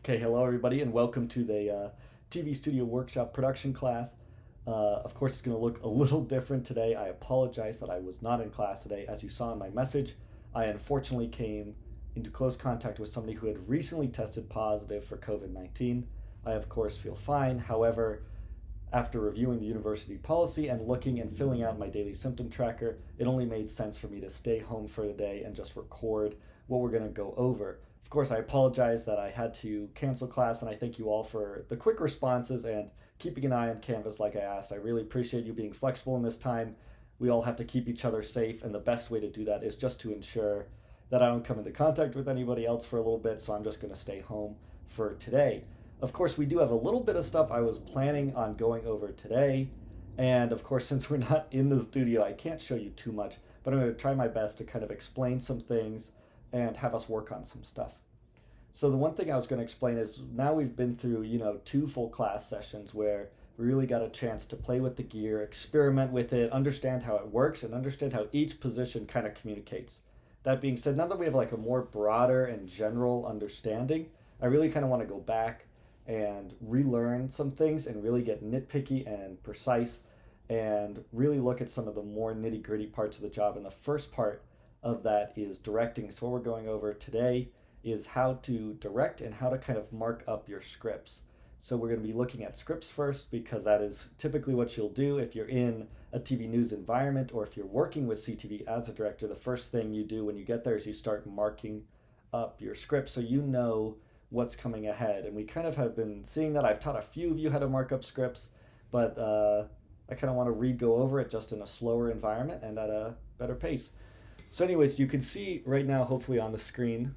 Okay, hello everybody, and welcome to the TV Studio Workshop production class. Of course, it's going to look a little different today. I apologize that I was not in class today. As you saw in my message, I unfortunately came into close contact with somebody who had recently tested positive for COVID-19. I, of course, feel fine. However, after reviewing the university policy and looking and filling out my daily symptom tracker, it only made sense for me to stay home for the day and just record what we're going to go over. Of course, I apologize that I had to cancel class, and I thank you all for the quick responses and keeping an eye on Canvas like I asked. I really appreciate you being flexible in this time. We all have to keep each other safe, and the best way to do that is just to ensure that I don't come into contact with anybody else for a little bit, so I'm just going to stay home for today. Of course, we do have a little bit of stuff I was planning on going over today. And of course, since we're not in the studio, I can't show you too much, but I'm going to try my best to kind of explain some things and have us work on some stuff. So the one thing I was going to explain is now we've been through, two full class sessions where we really got a chance to play with the gear, experiment with it, understand how it works, and understand how each position kind of communicates. That being said, now that we have like a more broader and general understanding, I really kind of want to go back and relearn some things and really get nitpicky and precise and really look at some of the more nitty gritty parts of the job. And the first part of that is directing. So what we're going over today is how to direct and how to kind of mark up your scripts. So we're going to be looking at scripts first because that is typically what you'll do if you're in a TV news environment or if you're working with CTV as a director. The first thing you do when you get there is you start marking up your script so you know what's coming ahead. And we kind of have been seeing that. I've taught a few of you how to mark up scripts, but I kind of want to re-go over it just in a slower environment and at a better pace. So anyways, you can see right now, hopefully on the screen,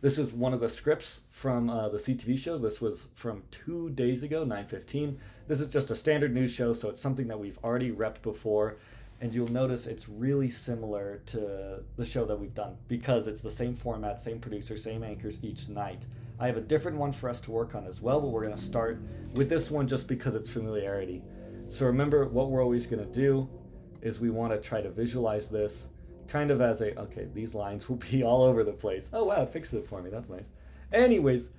this is one of the scripts from the CTV show. This was from 2 days ago, 9:15. This is just a standard news show, so it's something that we've already repped before. And you'll notice it's really similar to the show that we've done because it's the same format, same producer, same anchors each night. I have a different one for us to work on as well, but we're going to start with this one just because it's familiarity. So remember, what we're always going to do is we want to try to visualize this kind of as okay, these lines will be all over the place. Oh, wow, it fixes it for me. That's nice. Anyways,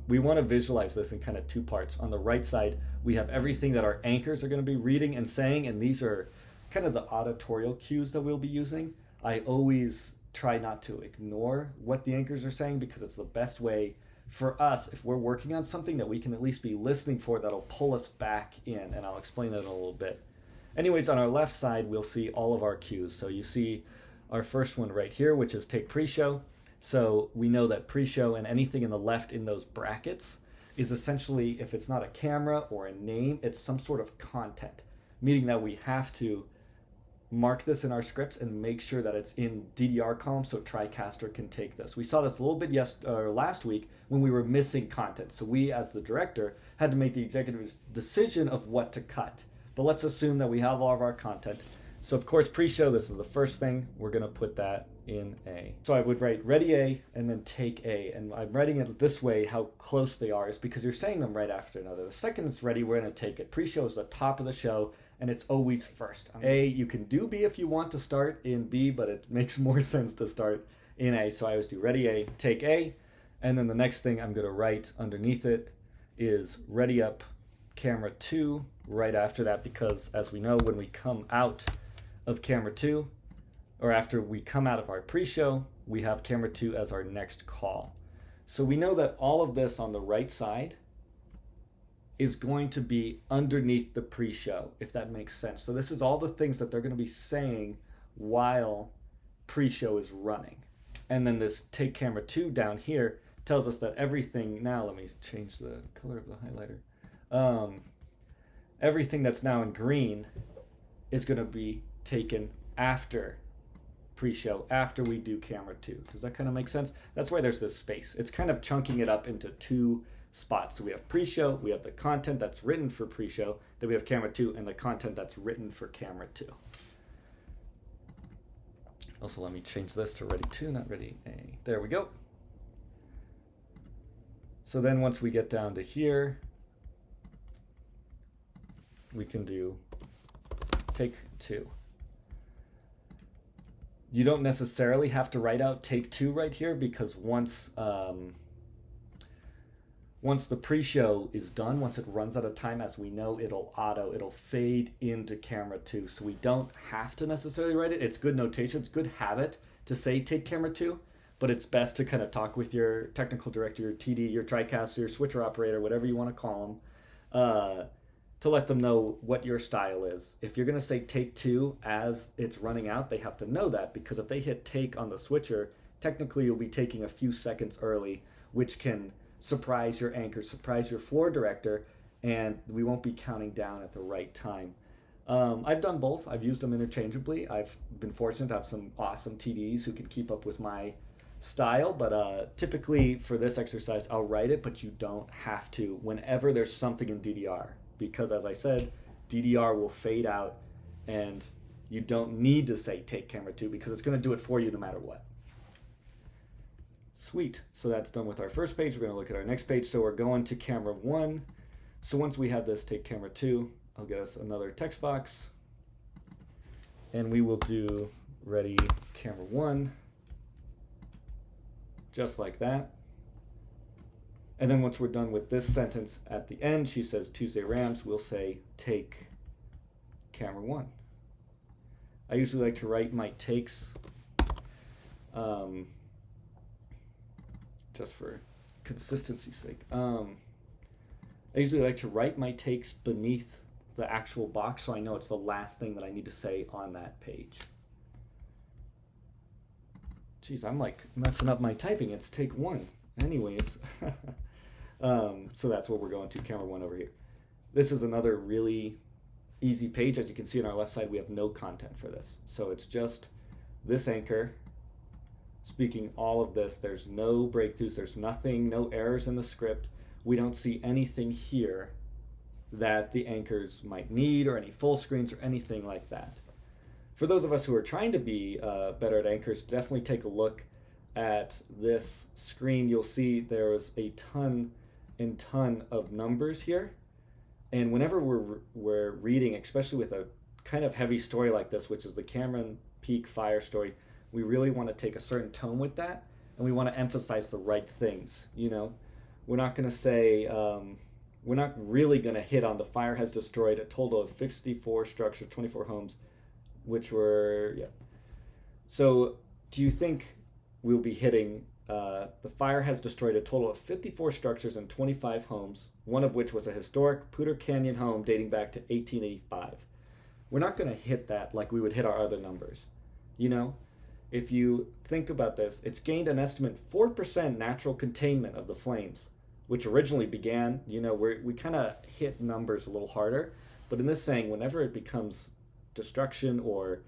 we want to visualize this in kind of two parts. On the right side, we have everything that our anchors are going to be reading and saying, and these are kind of the auditorial cues that we'll be using. I always try not to ignore what the anchors are saying because it's the best way for us, if we're working on something, that we can at least be listening for that'll pull us back in, and I'll explain that in a little bit. Anyways, on our left side, we'll see all of our cues. So you see our first one right here, which is take pre-show. So we know that pre-show and anything in the left in those brackets is essentially, if it's not a camera or a name, it's some sort of content, meaning that we have to mark this in our scripts and make sure that it's in DDR column so TriCaster can take this. We saw this a little bit last week when we were missing content. So we, as the director, had to make the executive decision of what to cut. But let's assume that we have all of our content. So of course, pre-show, this is the first thing. We're going to put that in A. So I would write ready A and then take A. And I'm writing it this way, how close they are, is because you're saying them right after another. The second it's ready, we're going to take it. Pre-show is the top of the show, and it's always first. A, you can do B if you want to start in B, but it makes more sense to start in A. So I always do ready A, take A. And then the next thing I'm going to write underneath it is ready up camera 2 right after that, because as we know, when we come out of camera 2, or after we come out of our pre-show, we have camera 2 as our next call. So we know that all of this on the right side is going to be underneath the pre-show, if that makes sense. So this is all the things that they're going to be saying while pre-show is running. And then this take camera 2 down here tells us that everything, now let me change the color of the highlighter. Everything that's now in green is going to be taken after pre-show, after we do camera 2. Does that kind of make sense? That's why there's this space. It's kind of chunking it up into two spots. So we have pre-show, we have the content that's written for pre-show, then we have camera 2 and the content that's written for camera 2. Also, let me change this to ready 2, not ready A. There we go. So then once we get down to here, we can do take 2. You don't necessarily have to write out take two right here, because once the pre-show is done, once it runs out of time, as we know, it'll fade into camera two. So we don't have to necessarily write it. It's good notation. It's good habit to say take camera two, but it's best to kind of talk with your technical director, your TD, your TriCaster, your switcher operator, whatever you want to call them, to let them know what your style is. If you're going to say take two as it's running out, they have to know that, because if they hit take on the switcher, technically you'll be taking a few seconds early, which can surprise your anchor, surprise your floor director, and we won't be counting down at the right time. I've done both. I've used them interchangeably. I've been fortunate to have some awesome TDs who can keep up with my style, but typically for this exercise, I'll write it, but you don't have to whenever there's something in DDR, because as I said, DDR will fade out, and you don't need to say take camera two, because it's going to do it for you no matter what. Sweet. So that's done with our first page. We're going to look at our next page. So we're going to camera one. So once we have this take camera two, I'll get us another text box, and we will do ready camera one, just like that. And then once we're done with this sentence at the end, she says Tuesday Rams, we'll say take camera one. I usually like to write my takes just for consistency's sake. I usually like to write my takes beneath the actual box, so I know it's the last thing that I need to say on that page. Geez, I'm like messing up my typing. It's take one. Anyways, so that's what we're going to, camera one over here. This is another really easy page. As you can see on our left side, we have no content for this. So it's just this anchor speaking all of this. There's no breakthroughs. There's nothing, no errors in the script. We don't see anything here that the anchors might need, or any full screens or anything like that. For those of us who are trying to be better at anchors, definitely take a look at this screen. You'll see there is a ton and ton of numbers here. And whenever we're reading, especially with a kind of heavy story like this, which is the Cameron Peak fire story, we really want to take a certain tone with that, and we want to emphasize the right things. You know, we're not going to say, we're not really going to hit on the fire has destroyed a total of 54 structures, 24 homes, which were, yeah. So do you think we'll be hitting, the fire has destroyed a total of 54 structures and 25 homes, one of which was a historic Poudre Canyon home dating back to 1885. We're not going to hit that like we would hit our other numbers. You know, if you think about this, it's gained an estimate 4% natural containment of the flames, which originally began, you know, we kind of hit numbers a little harder. But in this saying, whenever it becomes destruction or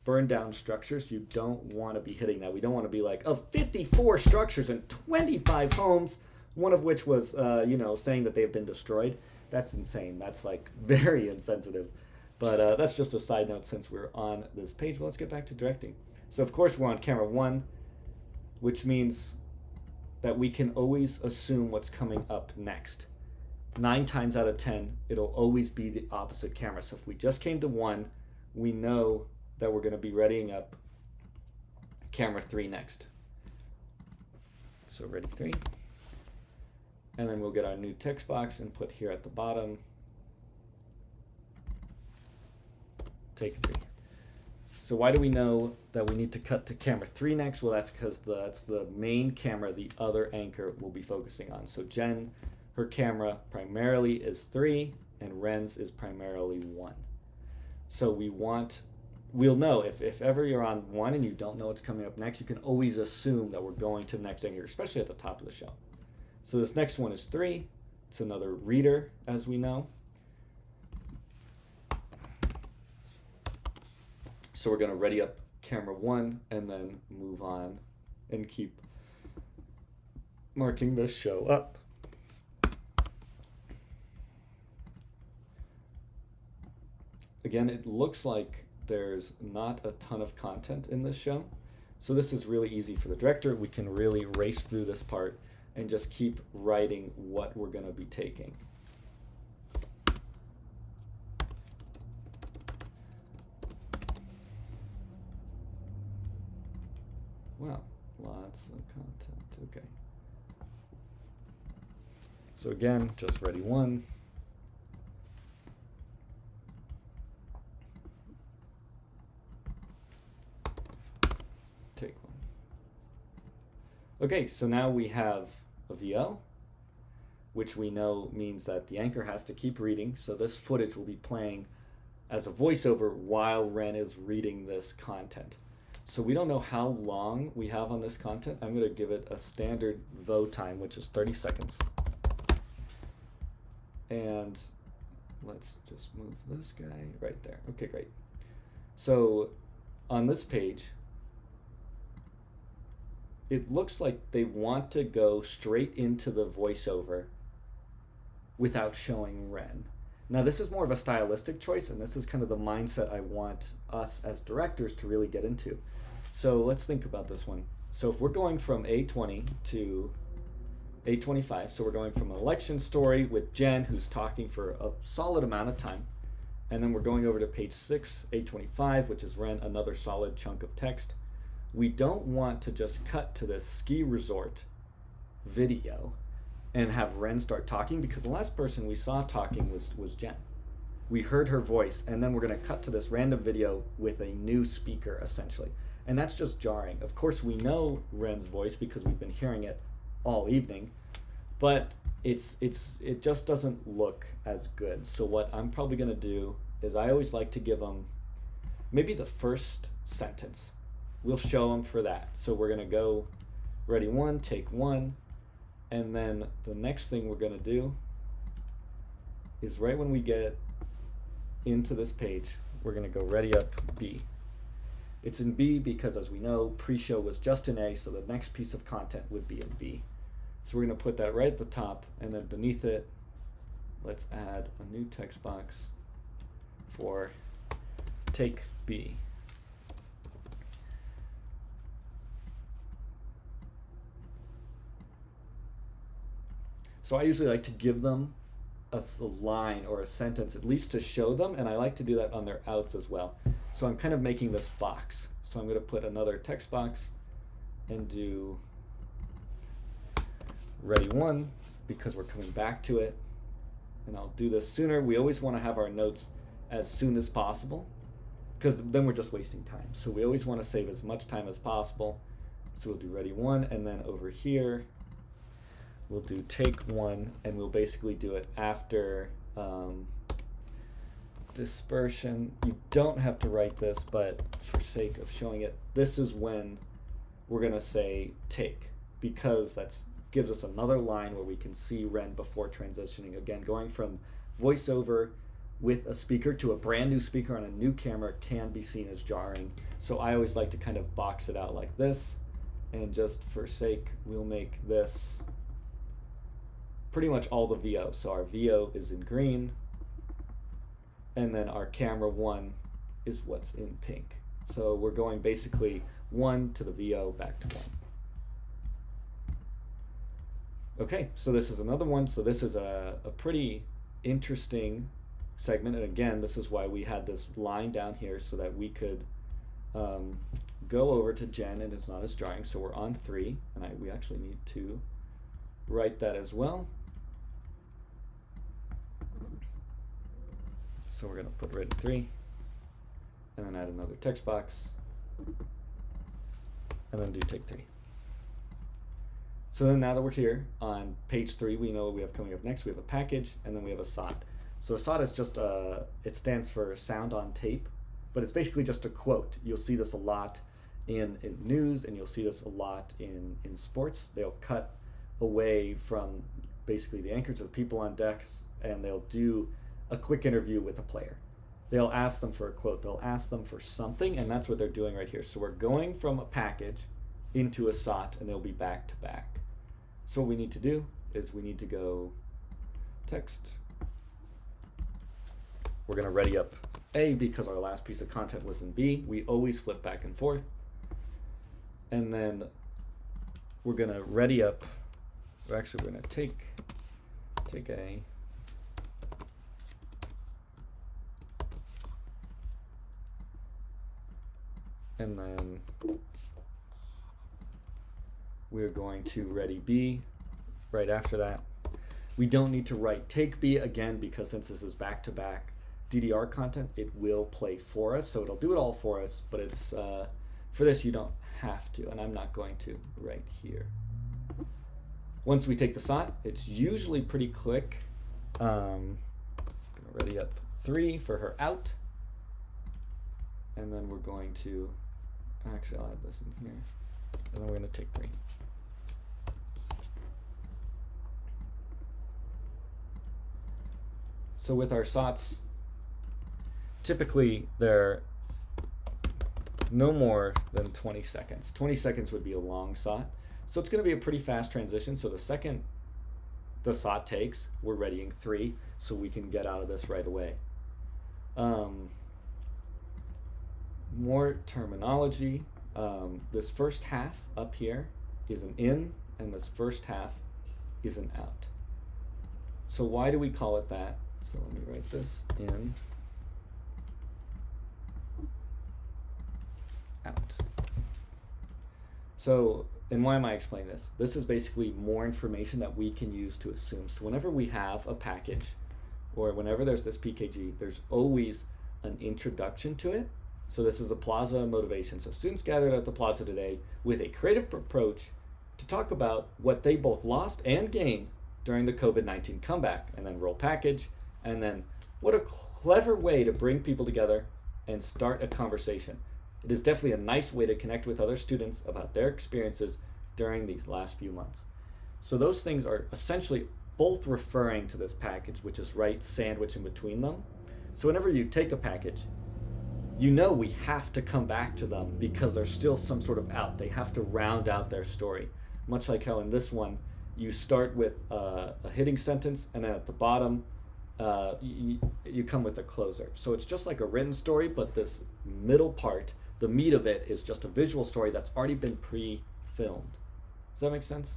burn down structures, you don't want to be hitting that. We don't want to be like, of 54 structures and 25 homes, one of which was, you know, saying that they've been destroyed. That's insane. That's like very insensitive. But that's just a side note since we're on this page. But let's get back to directing. So of course we're on camera one, which means that we can always assume what's coming up next. 9 times out of 10, it'll always be the opposite camera. So if we just came to one, we know that we're going to be readying up camera 3 next. So ready 3. And then we'll get our new text box and put here at the bottom, take 3. So why do we know that we need to cut to camera 3 next? Well, that's because that's the main camera the other anchor will be focusing on. So Jen, her camera primarily is 3, and Ren's is primarily 1. So we'll know if ever you're on 1 and you don't know what's coming up next, you can always assume that we're going to the next anchor, especially at the top of the show. So this next one is 3. It's another reader, as we know. So we're going to ready up camera 1 and then move on and keep marking this show up. Again, it looks like there's not a ton of content in this show. So this is really easy for the director. We can really race through this part and just keep writing what we're going to be taking. Wow, lots of content. Okay. So again, just ready one. Take one. Okay, so now we have a VO, which we know means that the anchor has to keep reading. So this footage will be playing as a voiceover while Ren is reading this content. So we don't know how long we have on this content. I'm going to give it a standard VO time, which is 30 seconds. And let's just move this guy right there. Okay, great. So on this page, it looks like they want to go straight into the voiceover without showing Ren. Now this is more of a stylistic choice, and this is kind of the mindset I want us as directors to really get into. So let's think about this one. So if we're going from A20 to A25, so we're going from an election story with Jen, who's talking for a solid amount of time, and then we're going over to page 6, A25, which is Ren, another solid chunk of text. We don't want to just cut to this ski resort video and have Ren start talking, because the last person we saw talking was Jen. We heard her voice, and then we're going to cut to this random video with a new speaker, essentially. And that's just jarring. Of course, we know Ren's voice because we've been hearing it all evening, but it just doesn't look as good. So what I'm probably going to do is I always like to give them maybe the first sentence. We'll show them for that. So we're going to go ready one, take one, and then the next thing we're going to do is right when we get into this page, we're going to go ready up B. It's in B because, as we know, pre-show was just in A, so the next piece of content would be in B. So we're going to put that right at the top, and then beneath it, let's add a new text box for take B. So I usually like to give them a line or a sentence, at least to show them, and I like to do that on their outs as well. So I'm kind of making this box. So I'm going to put another text box and do ready one, because we're coming back to it. And I'll do this sooner. We always want to have our notes as soon as possible, because then we're just wasting time. So we always want to save as much time as possible. So we'll do ready one, and then over here, we'll do take one, and we'll basically do it after dispersion. You don't have to write this, but for sake of showing it, this is when we're going to say take, because that gives us another line where we can see Ren before transitioning. Again, going from voiceover with a speaker to a brand new speaker on a new camera can be seen as jarring. So I always like to kind of box it out like this, and just for sake, we'll make this pretty much all the VO. So our VO is in green, and then our camera one is what's in pink. So we're going basically one to the VO back to one. Okay, so this is another one. So this is a pretty interesting segment. And again, this is why we had this line down here, so that we could go over to Jen and it's not as jarring. So we're on 3, and we actually need to write that as well. So we're going to put ready 3, and then add another text box, and then do take 3. So then now that we're here on page 3, we know what we have coming up next. We have a package, and then we have a SOT. So a SOT is just it stands for sound on tape, but it's basically just a quote. You'll see this a lot in news, and you'll see this a lot in sports. They'll cut away from basically the anchors of the people on decks, and they'll do a quick interview with a player. They'll ask them for a quote, they'll ask them for something, and that's what they're doing right here. So we're going from a package into a SOT, and they'll be back to back. So what we need to do is we need to go text. We're going to ready up A because our last piece of content was in B. We always flip back and forth. And then we're going to ready up, we're going to take A, and then we're going to ready B right after that. We don't need to write take B again because since this is back-to-back DDR content, it will play for us. So it'll do it all for us, but it's for this you don't have to, and I'm not going to right here. Once we take the SOT, it's usually pretty quick. Gonna ready up 3 for her out. And then we're going to, actually I'll add this in here. And then we're gonna take 3. So with our SOTs, typically they're no more than 20 seconds. 20 seconds would be a long SOT. So it's going to be a pretty fast transition. So the second the SOT takes, we're readying 3 so we can get out of this right away. More terminology. This first half up here is an in, and this first half is an out. So why do we call it that? So let me write this in, out. So, and why am I explaining this? This is basically more information that we can use to assume. So whenever we have a package, or whenever there's this PKG, there's always an introduction to it. So this is a plaza motivation. So students gathered at the plaza today with a creative approach to talk about what they both lost and gained during the COVID-19 comeback, and then roll package, and then what a clever way to bring people together and start a conversation. It is definitely a nice way to connect with other students about their experiences during these last few months. So those things are essentially both referring to this package, which is right sandwiched in between them. So whenever you take a package, you know we have to come back to them because there's still some sort of out. They have to round out their story. Much like how in this one, you start with a hitting sentence, and then at the bottom, you come with a closer. So it's just like a written story, but this middle part, the meat of it, is just a visual story that's already been pre-filmed. Does that make sense?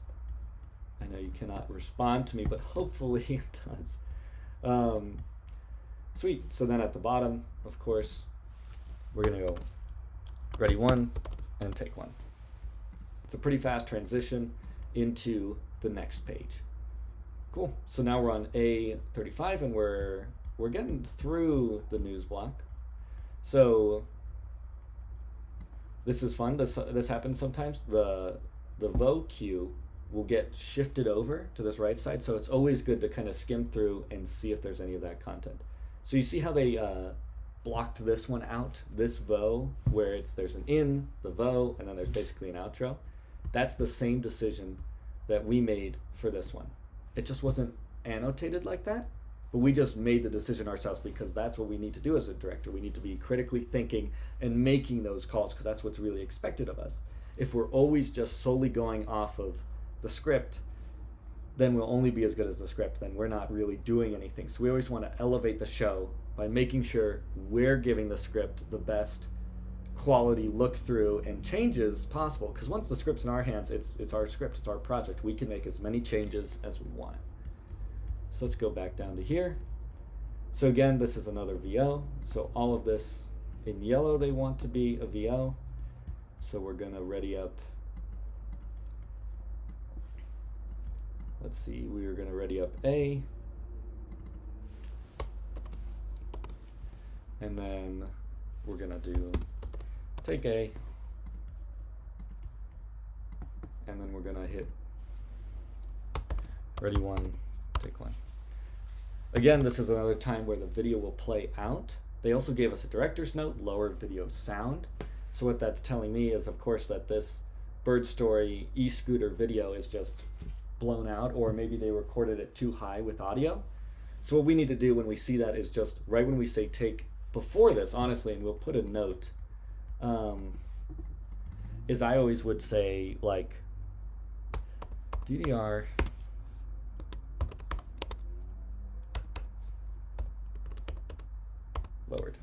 I know you cannot respond to me, but hopefully it does. Sweet. So then at the bottom, of course, we're going to go ready 1 and take 1. It's a pretty fast transition into the next page. Cool. So now we're on A35 and we're getting through the news block. So this is fun. This happens sometimes. The VO queue will get shifted over to this right side. So it's always good to kind of skim through and see if there's any of that content. So you see how they blocked this one out, this VO, where there's an in, the VO, and then there's basically an outro. That's the same decision that we made for this one. It just wasn't annotated like that, but we just made the decision ourselves because that's what we need to do as a director. We need to be critically thinking and making those calls because that's what's really expected of us. If we're always just solely going off of the script, then we'll only be as good as the script. Then we're not really doing anything. So we always want to elevate the show by making sure we're giving the script the best quality look through and changes possible, because once the script's in our hands, it's our script, it's our project. We can make as many changes as we want. So let's go back down to here. So again, this is another VO. So all of this in yellow, they want to be a VO. So we're gonna ready up, let's see, we are gonna ready up A. And then we're gonna do take A, and then we're gonna hit ready 1, take 1. Again, this is another time where the video will play out. They also gave us a director's note, lower video sound. So what that's telling me is, of course, that this bird story e-scooter video is just blown out, or maybe they recorded it too high with audio. So what we need to do when we see that is just right when we say take before this, honestly, and we'll put a note, is I always would say like DDR lowered.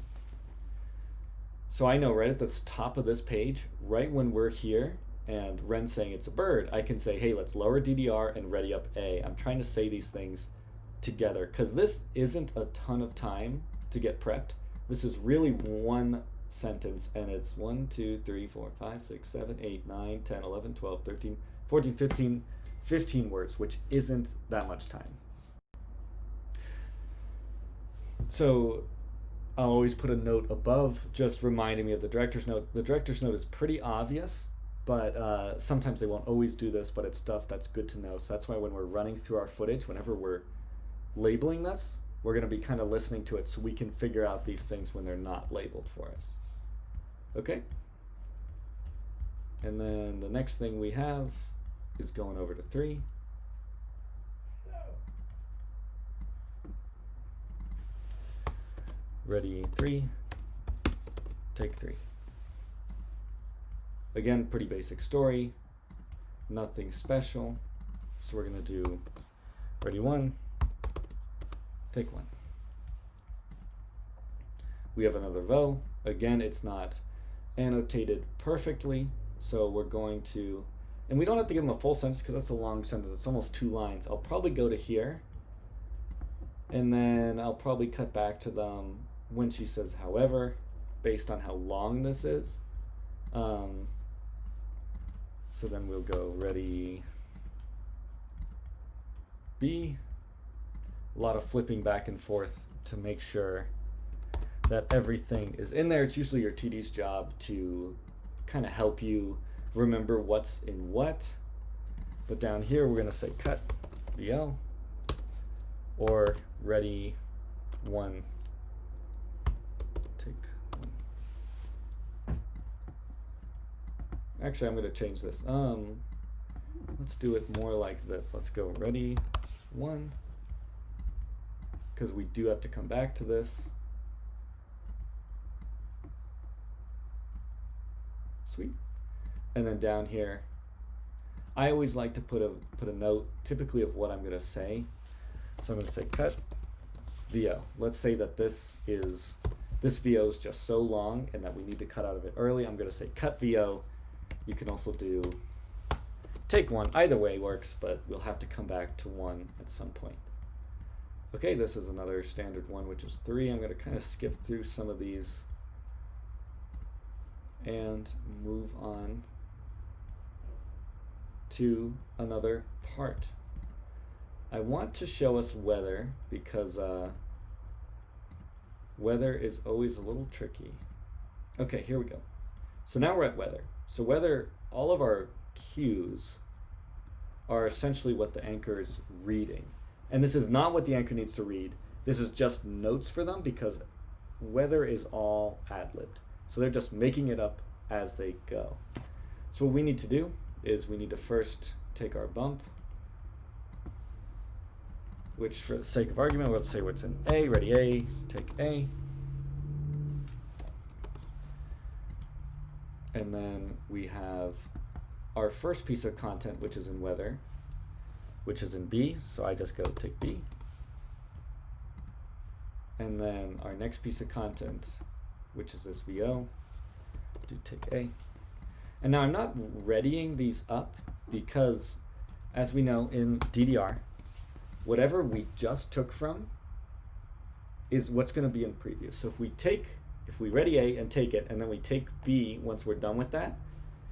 So I know right at the top of this page, right when we're here and Ren's saying it's a bird, I can say, hey, let's lower DDR and ready up A. I'm trying to say these things together because this isn't a ton of time to get prepped. This is really one sentence, and it's 1, 2, 3, 4, 5, 6, 7, 8, 9, 10, 11, 12, 13, 14, 15, 15 words, which isn't that much time. So I'll always put a note above just reminding me of the director's note. The director's note is pretty obvious, but sometimes they won't always do this, but it's stuff that's good to know. So that's why when we're running through our footage, whenever we're labeling this, we're going to be kind of listening to it so we can figure out these things when they're not labeled for us. Okay? And then the next thing we have is going over to 3. Ready, 3, take 3. Again, pretty basic story, nothing special. So we're gonna do ready 1, take 1. We have another vo. Again, it's not annotated perfectly, so we're going to, and we don't have to give them a full sentence because that's a long sentence. It's almost 2 lines. I'll probably go to here, and then I'll probably cut back to them when she says however, based on how long this is. So then we'll go ready B. A lot of flipping back and forth to make sure that everything is in there. It's usually your TD's job to kind of help you remember what's in what. But down here we're going to say cut VO or ready 1, take 1. Actually, I'm going to change this. Let's do it more like this. Let's go ready 1, because we do have to come back to this. Sweet. And then down here, I always like to put a note, typically of what I'm going to say. So I'm going to say cut VO. Let's say that this VO is just so long and that we need to cut out of it early. I'm going to say cut VO. You can also do take 1. Either way works, but we'll have to come back to 1 at some point. Okay, this is another standard one, which is 3. I'm going to kind of skip through some of these and move on to another part. I want to show us weather because weather is always a little tricky. Okay, here we go. So now we're at weather. So weather, all of our cues are essentially what the anchor is reading. And this is not what the anchor needs to read. This is just notes for them because weather is all ad-libbed. So they're just making it up as they go. So what we need to do is we need to first take our bump, which for the sake of argument, let's say what's in A, ready A, take A. And then we have our first piece of content, which is in weather, which is in B, so I just go take B. And then our next piece of content, which is this VO, do take A. And now I'm not readying these up because, as we know in DDR, whatever we just took from is what's going to be in preview. So if we ready A and take it, and then we take B once we're done with that,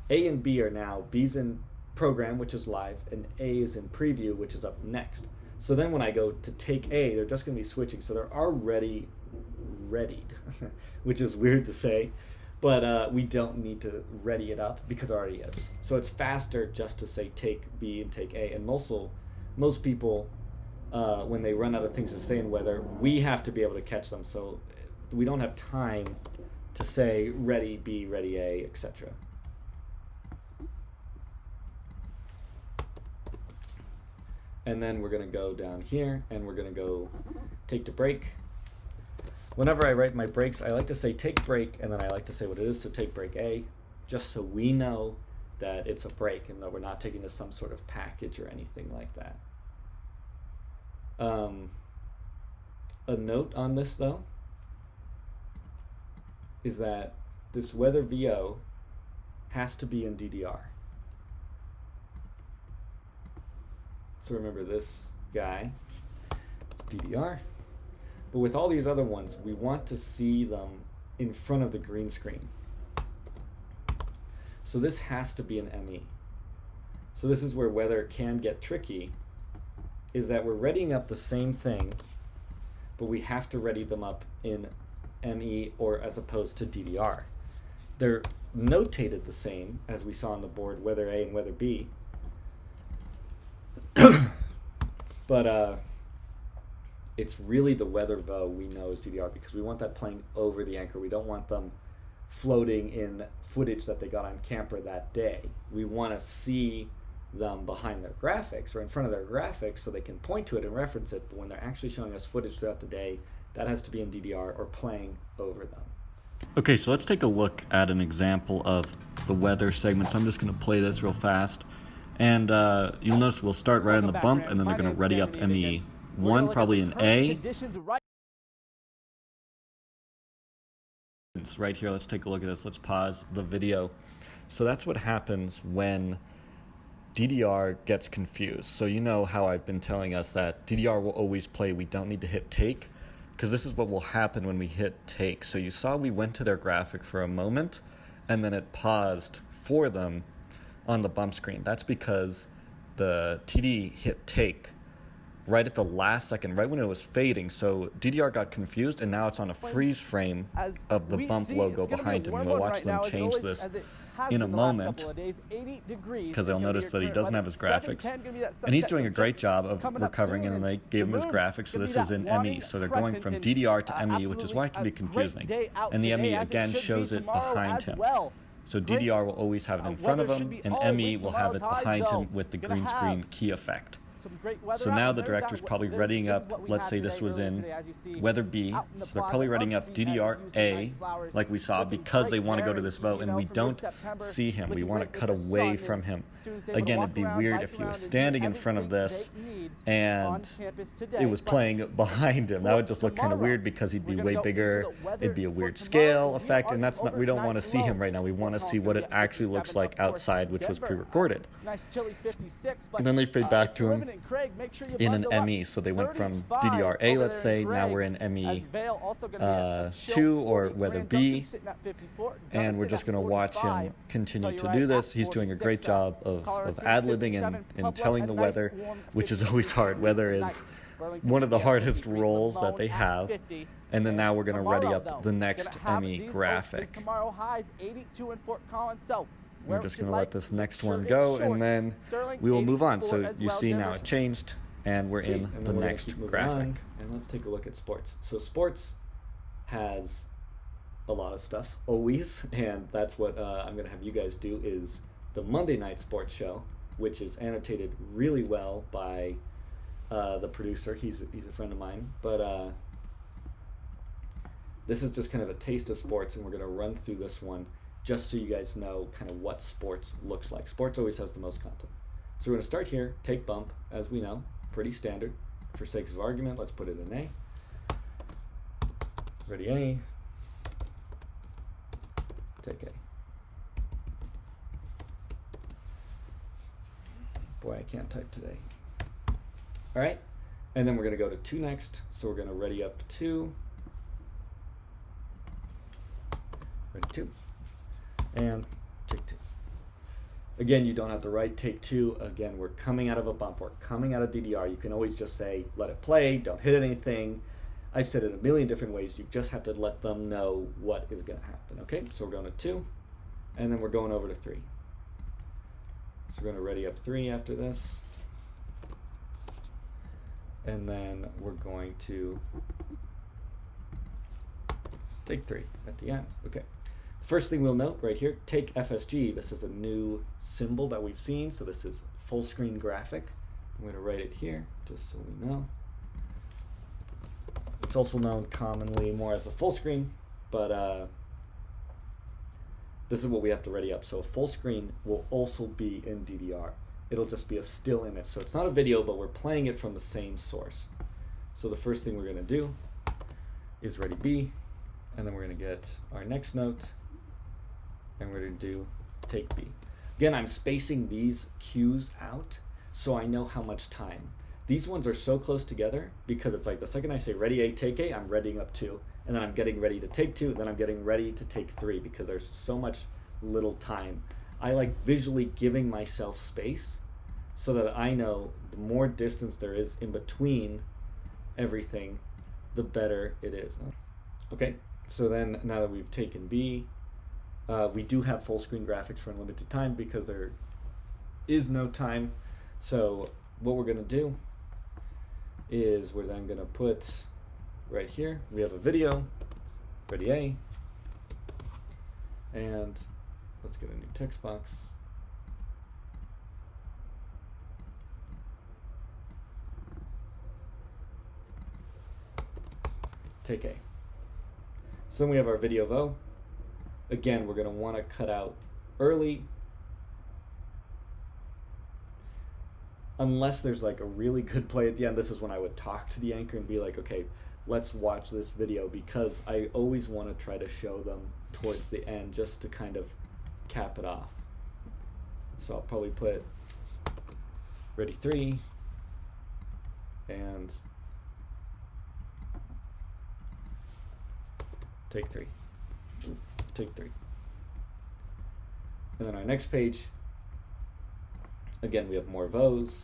A and B are now, B's in program, which is live, and A is in preview, which is up next. So then when I go to take A, they're just going to be switching. So they're already readied, which is weird to say, but we don't need to ready it up because it already is. So it's faster just to say take B and take A. And most people, when they run out of things to say in weather, we have to be able to catch them. So we don't have time to say ready B, ready A, etc. And then we're going to go down here and we're going to go take to break. Whenever I write my breaks, I like to say take break, and then I like to say what it is, so take break A, just so we know that it's a break and that we're not taking to some sort of package or anything like that. A note on this though is that this weather VO has to be in DDR. So remember this guy, it's DDR. But with all these other ones, we want to see them in front of the green screen. So this has to be an ME. So this is where weather can get tricky, is that we're readying up the same thing, but we have to ready them up in ME or as opposed to DDR. They're notated the same as we saw on the board, weather A and weather B. But it's really the weather though we know is DDR, because we want that playing over the anchor. We don't want them floating in footage that they got on camera that day. We want to see them behind their graphics or in front of their graphics so they can point to it and reference it, but when they're actually showing us footage throughout the day, that has to be in DDR or playing over them. Okay, so let's take a look at an example of the weather segment. So I'm just going to play this real fast, and you'll notice we'll start right on the bump, and then they're going to ready up ME1, probably in A. Right here, let's take a look at this. Let's pause the video. So that's what happens when DDR gets confused. So you know how I've been telling us that DDR will always play, we don't need to hit take, because this is what will happen when we hit take. So you saw we went to their graphic for a moment, and then it paused for them on the bump screen. That's because the TD hit take right at the last second, right when it was fading. So DDR got confused, and now it's on a freeze frame of the bump logo behind him. We'll watch them change this in a moment, because they'll notice that he doesn't have his graphics, and he's doing a great job of recovering, and then they gave him his graphics. So this is in ME, so they're going from DDR to ME, which is why it can be confusing, and the ME again shows it behind him. So DDR will always have it in front of him, and ME will have it behind him with the green screen key effect. So now the director's probably readying up, let's say this was in weather B, so they're probably readying up DDR A, like we saw, because they want to go to this vote, and we don't see him. We want to cut away from him. Again, it'd be weird if he was standing in front of this and it was playing behind him. That would just look kind of weird, because he'd be way bigger. It'd be a weird scale effect, and that's not, we don't want to see him right now. We want to see what it actually looks like outside, which was pre-recorded. And then they fade back to him in an ME. So they went from DDR A, let's say, now we're in ME 2 or weather B, and we're just going to watch him continue to do this. He's doing a great job of ad-libbing and telling the weather, which is always hard. Weather is one of the hardest roles that they have. And then now we're going to ready up the next ME graphic. We're just going to let this next one go, and then we will move on. So you see now it changed, and we're in the next graphic. And let's take a look at sports. So sports has a lot of stuff, always, and that's what I'm going to have you guys do, is the Monday night sports show, which is annotated really well by the producer. He's a friend of mine, but this is just kind of a taste of sports, and we're going to run through this one just so you guys know kind of what sports looks like. Sports always has the most content. So we're going to start here, take bump, as we know, pretty standard. For sakes of argument, let's put it in A. Ready A. Take A. Boy, I can't type today. All right, and then we're going to go to 2 next. So we're going to ready up 2. Ready 2. And take 2. Again, you don't have to write take 2. Again, we're coming out of a bump. We're coming out of DDR. You can always just say, let it play. Don't hit anything. I've said it a million different ways. You just have to let them know what is going to happen. Okay, so we're going to 2, and then we're going over to 3. So we're going to ready up 3 after this. And then we're going to take 3 at the end. Okay. First thing we'll note right here, take FSG. This is a new symbol that we've seen, so this is full screen graphic. I'm going to write it here just so we know. It's also known commonly more as a full screen, but this is what we have to ready up. So a full screen will also be in DDR. It'll just be a still image. So it's not a video, but we're playing it from the same source. So the first thing we're going to do is ready B, and then we're going to get our next note, and we're going to do take B. Again, I'm spacing these cues out so I know how much time. These ones are so close together because it's like the second I say ready A, take A, I'm readying up 2, and then I'm getting ready to take 2, then I'm getting ready to take 3 because there's so much little time. I like visually giving myself space so that I know the more distance there is in between everything, the better it is. Okay, so then now that we've taken B, we do have full screen graphics for unlimited time because there is no time. So what we're going to do is we're then going to put right here, we have a video, ready A, and let's get a new text box. Take A. So then we have our video vo. Again, we're going to want to cut out early, unless there's like a really good play at the end. This is when I would talk to the anchor and be like, okay, let's watch this video, because I always want to try to show them towards the end just to kind of cap it off. So I'll probably put ready 3 and take 3. Take 3. And then our next page, again, we have more vos,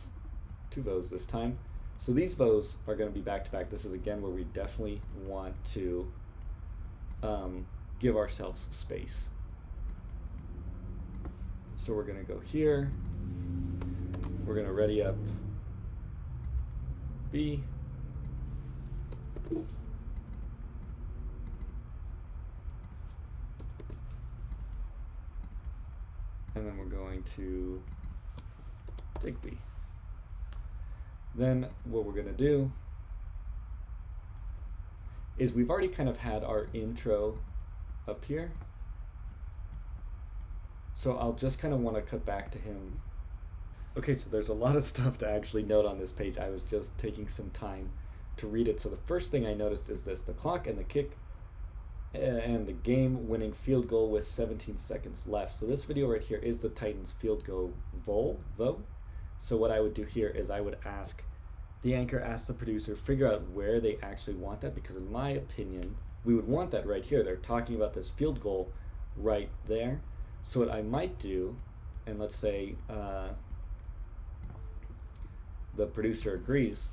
2 vos this time. So these vos are going to be back to back. This is again where we definitely want to give ourselves space. So we're going to go here. We're going to ready up B. And then we're going to take B. Then what we're going to do is we've already kind of had our intro up here. So I'll just kind of want to cut back to him. Okay, so there's a lot of stuff to actually note on this page. I was just taking some time to read it. So the first thing I noticed is this: the clock and the kick and the game-winning field goal with 17 seconds left. So this video right here is the Titans field goal vo. So what I would do here is I would ask the anchor, ask the producer, figure out where they actually want that, because in my opinion, we would want that right here. They're talking about this field goal right there. So what I might do, and let's say the producer agrees,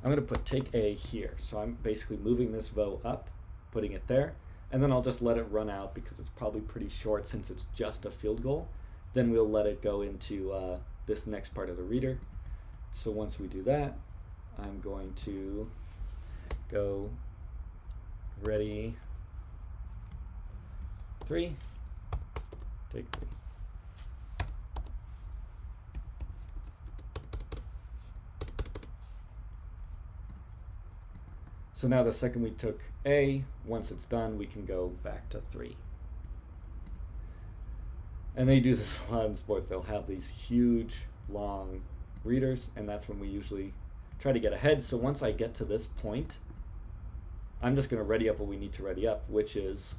I'm going to put take A here. So I'm basically moving this vo up, putting it there, and then I'll just let it run out because it's probably pretty short since it's just a field goal. Then we'll let it go into this next part of the reader. So once we do that, I'm going to go ready 3, take 3. So now the second we took A, once it's done, we can go back to 3. And they do this a lot in sports. They'll have these huge, long readers, and that's when we usually try to get ahead. So once I get to this point, I'm just going to ready up what we need to ready up, which is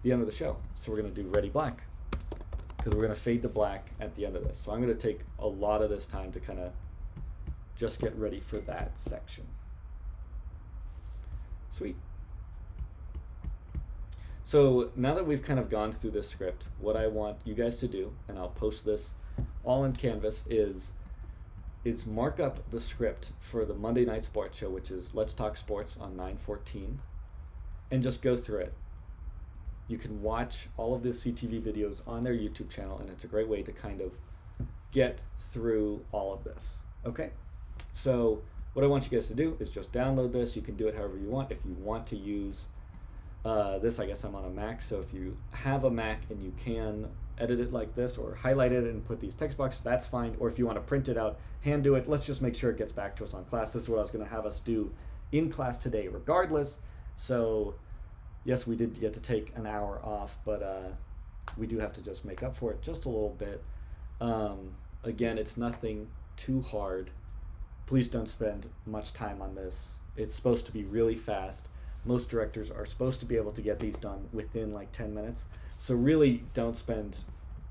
the end of the show. So we're going to do ready black, because we're going to fade to black at the end of this. So I'm going to take a lot of this time to kind of just get ready for that section. Sweet. So now that we've kind of gone through this script, what I want you guys to do, and I'll post this all in Canvas, is mark up the script for the Monday Night Sports Show, which is Let's Talk Sports on 9/14, and just go through it. You can watch all of the CTV videos on their YouTube channel, and it's a great way to kind of get through all of this. Okay? So what I want you guys to do is just download this. You can do it however you want. If you want to use this, I guess I'm on a Mac, so if you have a Mac and you can edit it like this or highlight it and put these text boxes, that's fine. Or if you want to print it out, hand do it. Let's just make sure it gets back to us on class. This is what I was going to have us do in class today regardless. So yes, we did get to take an hour off, but we do have to just make up for it just a little bit. Again, it's nothing too hard. Please don't spend much time on this. It's supposed to be really fast. Most directors are supposed to be able to get these done within like 10 minutes. So really don't spend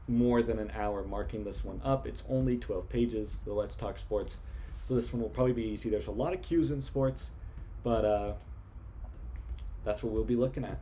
more than an hour marking this one up. It's only 12 pages, the Let's Talk Sports. So this one will probably be easy. There's a lot of cues in sports, but that's what we'll be looking at.